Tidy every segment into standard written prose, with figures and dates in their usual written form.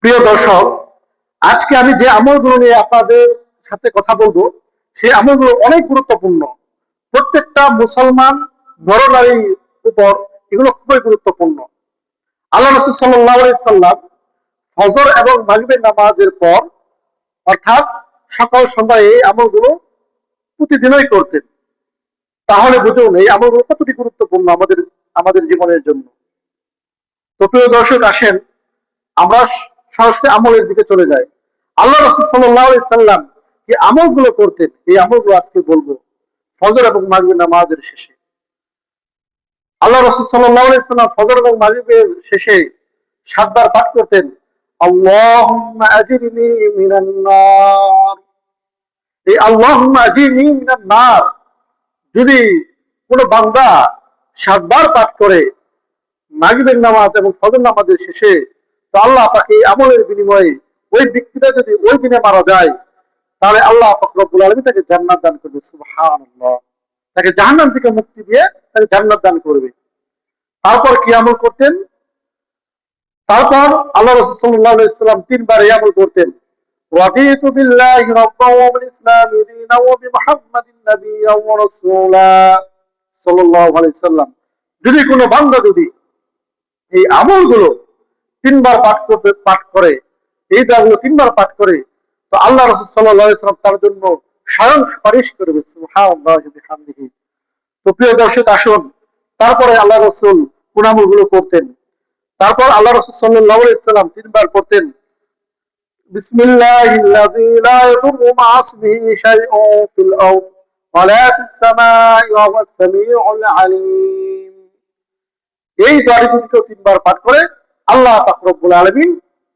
প্রিয় দর্শক, আজকে আমি যে আমলগুলো নিয়ে আপনাদের সাথে কথা বলবো, সেই আমলগুলো অনেক গুরুত্বপূর্ণ। প্রত্যেকটা মুসলমান নর নারীর উপর এগুলো খুবই গুরুত্বপূর্ণ। আল্লাহ রাসূল সাল্লাল্লাহু আলাইহি সাল্লাম ফজর এবং মাগরিবের নামাজের পর, অর্থাৎ সকাল সন্ধ্যায় এই আমলগুলো প্রতিদিনই করতেন। তাহলে বুঝুন এই আমলগুলো কতটি গুরুত্বপূর্ণ আমাদের আমাদের জীবনের জন্য। তো প্রিয় দর্শক, আসেন আমরা সরাসরি আমলের দিকে চলে যাই। আল্লাহ রাসূল সাল্লাল্লাহু আলাইহি সাল্লাম যে আমলগুলো করতেন, এই আমলগুলো আজকে বলবো ফজর এবং মাগরিবের নামাজের শেষে। আল্লাহ রাসূল সাল্লাল্লাহু আলাইহি সাল্লাম ফজর এবং মাগরিবের শেষে 7 বার পাঠ করতেন, আল্লাহুম্মা আজিরনি মিনান নার। এই আল্লাহুম্মা আজিরনি মিনান নার যদি কোনো বান্দা 7 বার পাঠ করে মাগরিবের নামাজ এবং ফজর নামাজের শেষে, তো আল্লাহ তাকে আমলের বিনিময়ে ওই ব্যক্তিটা যদি ওই দিনে মারা যায়, তাহলে আল্লাহ পাক রব্বুল আলামিন তাকে জান্নাত দান করবে। সুবহানাল্লাহ। তাকে জাহান্নাম থেকে মুক্তি দিয়ে তাকে জান্নাত দান করবে। তারপর কি আমল করতেন? তারপর আল্লাহ রাসূল সাল্লাল্লাহু আলাইহি সাল্লাম 3 বার এই আমল করতেন, রাদিতু বিল্লাহি রাব্বান ওয়া বিল ইসলামি দীনান ওয়া বিমুহাম্মাদিন নাবিয়্যান ওয়া রাসূলা সাল্লাল্লাহু আলাইহি সাল্লাম। যদি কোনো বান্দা যদি এই আমলগুলো 3 বার পাঠ করে, এই দোয়াগুলো 3 বার পাঠ করে, তো আল্লাহ রাসূল সাল্লাল্লাহু আলাইহি সাল্লাম তার জন্য স্বয়ং সুপারিশ করবে। সুবহানাল্লাহি ওয়া বিহামদিহি। তো প্রিয় দর্শক, আসুন তারপরে আল্লাহ রাসূল কোন আমলগুলো করতেন। তারপর আল্লাহ রাসূল সাল্লাল্লাহু আলাইহি সাল্লাম 3 বার পড়তেন, বিসমিল্লাহিল্লাযী লা ইয়াদুররু মা'a ইসমিহি শাইউন ফিল আরদ ওয়া লা ফিস সামাই ওয়া হুয়াস সামিউল আলীম। এই দোয়াটি যদি কেউ 3 বার পাঠ করে, আল্লাহ পাক রব্বুল আলামিন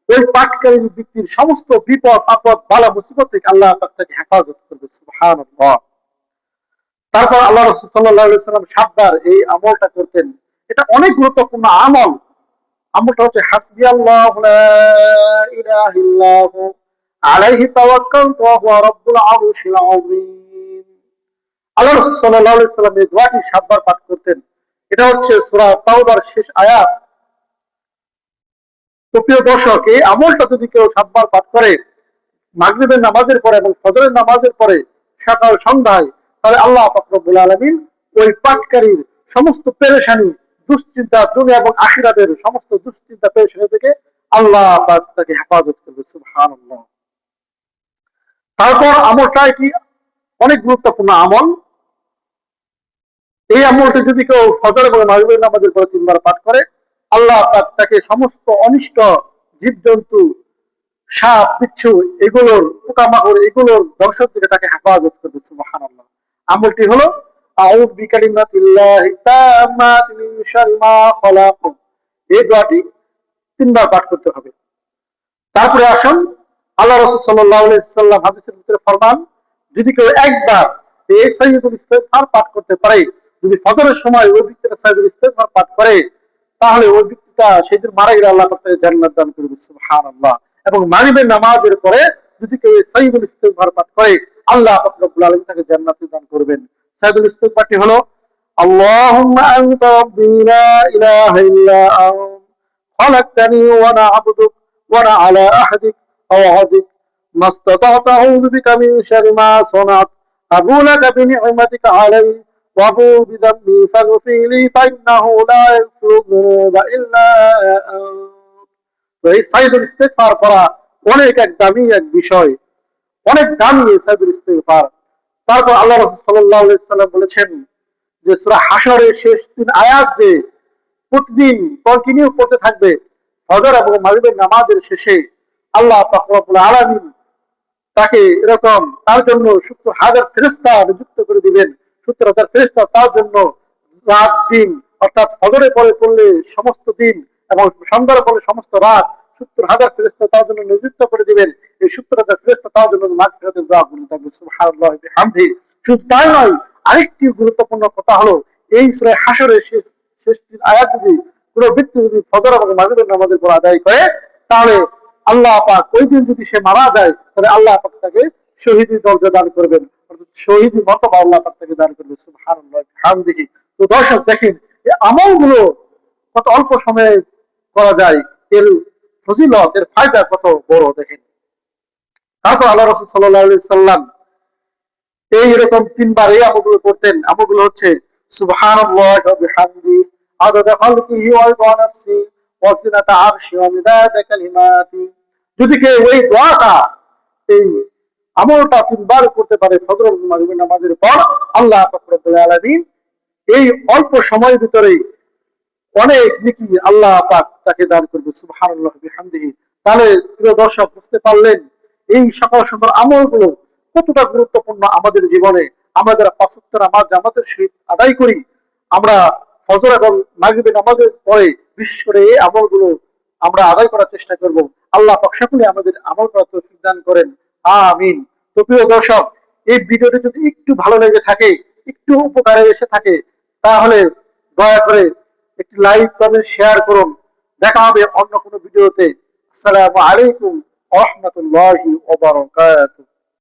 ওই পাঠকারী ব্যক্তির সমস্ত বিপদ আপদ বালা মুসিবত থেকে আল্লাহ পাক তাকে হেফাজত করবে। সুবহানাল্লাহ। তারপর আল্লাহ রাসূল সাল্লাল্লাহু আলাইহি সাল্লাম 7 বার এই আমলটা করতেন। এটা অনেক গুরুত্বপূর্ণ আমল। আমলটা হচ্ছে হাসবিয়াল্লাহু লা ইলাহা ইল্লাহু আলাইহি তাওয়াক্কালতু ওয়া হুয়া রাব্বুল আরশিল আযীম। আল্লাহ রাসূল সাল্লাল্লাহু আলাইহি সাল্লাম এই দোয়াটি 7 বার পাঠ করতেন। এটা হচ্ছে সূরা তাওবার শেষ আয়াত। তো প্রিয় দর্শক, এই আমলটা যদি কেউ 7 বার পাঠ করে মাগরিবের নামাজের পরে এবং ফজরের নামাজের পরে সকাল সন্ধ্যায়, তাহলে আল্লাহ পাক রব্বুল আলামিন ওই পাঠকারীর সমস্ত পেরেশানি, দুশ্চিন্তা, দুনিয়া এবং আখিরাতের সমস্ত দুশ্চিন্তা পেরেশানি থেকে আল্লাহ পাক তাকে হেফাজত করবে। সুবহানাল্লাহ। তারপর আমলটা কি অনেক গুরুত্বপূর্ণ আমল। এই আমলটা যদি কেউ ফজর এবং মাগরিবের নামাজের পরে 3 বার পাঠ করে, আল্লাহ পাক তাকে সমস্ত অনিষ্ট জীবজন্তু, সাপ বিচ্ছু, এগুলোর পোকামাকড়, এগুলোর ধ্বংস থেকে তাকে হেফাজত করবে। সুবহানাল্লাহ। আমলটি হলো আউযু বিকালিমাতিল্লাহি তাম্মাতি মিন শাররি মা খালাক। এই দোয়াটি 3 বার পাঠ করতে হবে। তারপরে আসুন, আল্লাহ রাসূল সাল্লাল্লাহু আলাইহি সাল্লাম হাদিসের ভিতরে ফরমান, যদি কেউ একবার এই সাইয়্যিদুল ইস্তিগফার পাঠ করতে পারে, যদি ফজরের সময় ওই ব্যক্তিটা সাইয়্যিদুল ইস্তিগফার পাঠ করে, তাহলে ওই ব্যক্তিটা সেদিন মারা গেলে আল্লাহ তাকে জান্নাত দান করবে। সুবহানাল্লাহ। এবং মাগরিবের নামাজের পরে যদি কেউ সাইয়্যিদুল ইস্তিগফার পাঠ করে, আল্লাহ পাক রব্বুল আলামিন তাকে জান্নাত দান করবেন। সাইয়্যিদুল ইস্তিগফারটি হলো, আল্লাহুম্মা আনতা রাব্বি লা ইলাহা ইল্লা আনতা খালাকতানি ওয়া আনা আবদুক ওয়া আনা আলা আহদিক ওয়া ওয়াদিক মাস্তাতা'তু আউযু বিকা মিন শাররি মা সানা'ত আবু লাকা বিনি'মাতিকা আলাইহি ওয়া আবু বিযামবি ফাগফির লি ফাইন্নাহু লা ইয়াগফিরু যুনুবা ইল্লা আনতা। এই সাইয়্যিদুল ইস্তিগফার পড়া অনেক এক দামি এক বিষয়, অনেক দামি এই সাইয়্যিদুল ইস্তিগফার। তারপর আল্লাহ রাসূল সাল্লাল্লাহু আলাইহি সাল্লাম বলেছেন যে সূরা হাশরের শেষ 3 আয়াত যে প্রতিদিন কন্টিনিউ করতে থাকবে ফজর এবং মাগরিবের নামাজের শেষে, আল্লাহ পাক রব্বুল আলামিন তাকে এরকম তার জন্য 70,000 ফেরেশতা নিযুক্ত করে দিবেন। 70,000 ফেরেশতা তার জন্য রাত দিন, অর্থাৎ ফজরের পরে পড়লে সমস্ত দিন এবং সন্ধ্যার পরে সমস্ত রাত 70,000 ফেরেশতা তার জন্য নিযুক্ত করে দিবেন। এই 70,000 ফেরেশতা তার জন্য মাগফিরাতের দোয়া করতে থাকবে। সুবহানাল্লাহি ওয়া বিহামদিহি। শুধু তাই নয়, আরেকটি গুরুত্বপূর্ণ কথা হলো, এই সূরা হাশরের শেষ 3 আয়াত যদি কোনো ব্যক্তি যদি ফজর এবং মাগরিবের নামাজের পর আদায় করে, তাহলে আল্লাহ পাক ওই দিন যদি সে মারা যায়, তাহলে আল্লাহ পাক তাকে শহীদি দরজা দান করবেন, অর্থাৎ শহীদি মর্তবা আল্লাহ পাক তাকে দান করবেন। সুবহানাল্লাহি ওয়া বিহামদিহি। তো দর্শক দেখেন, এই আমলগুলো কত অল্প সময়ে করা যায়, এর ফজিলত, এর ফায়দা কত বড় দেখেন। তারপর আল্লাহ রাসূল সাল্লাল্লাহু আলাইহি সাল্লাম এইরকম তিনবার এই আমলগুলো করতেন। আমলগুলো হচ্ছে সুবহানাল্লাহি ওয়া বিহামদি আদাদা খালকিহি ওয়া রিদা নাফসি ওয়া জিনাতা আরশি ওয়া মিদাদা কালিমাতি। যদি কেউ এই দোয়াটা, এই আমলটা তিনবার করতে পারে ফজর এবং মাগরিবের নামাজের পর, আল্লাহ পাক রব্বুল আলামিন এই অল্প সময়ের ভিতরে অনেক নেকি আল্লাহ পাক তাকে দান করবে। সুবহানাল্লাহি ওয়া বিহামদিহি। তাহলে প্রিয় দর্শক, বুঝতে পারলেন এই সকাল সন্ধ্যার আমলগুলো কতটা গুরুত্বপূর্ণ আমাদের জীবনে। আমরা যারা পাঁচ ওয়াক্ত নামাজ জামাতের সহিত আদায় করি, আমরা ফজর এবং মাগরিবের নামাজের পরে বিশেষ করে এই আমলগুলো আমরা আদায় করার চেষ্টা করব। আল্লাহ পাক সকলে আমাদের আমল করার তৌফিক দান করেন, আমিন। তো প্রিয় দর্শক, এই ভিডিওটি যদি একটু ভালো লেগে থাকে, একটু উপকারে এসে থাকে, তাহলে দয়া করে একটি লাইক কমেন্ট শেয়ার করুন। দেখা হবে অন্য কোনো ভিডিওতে। আসসালামু আলাইকুম ওয়া রাহমাতুল্লাহি ওয়া বারাকাতুহু।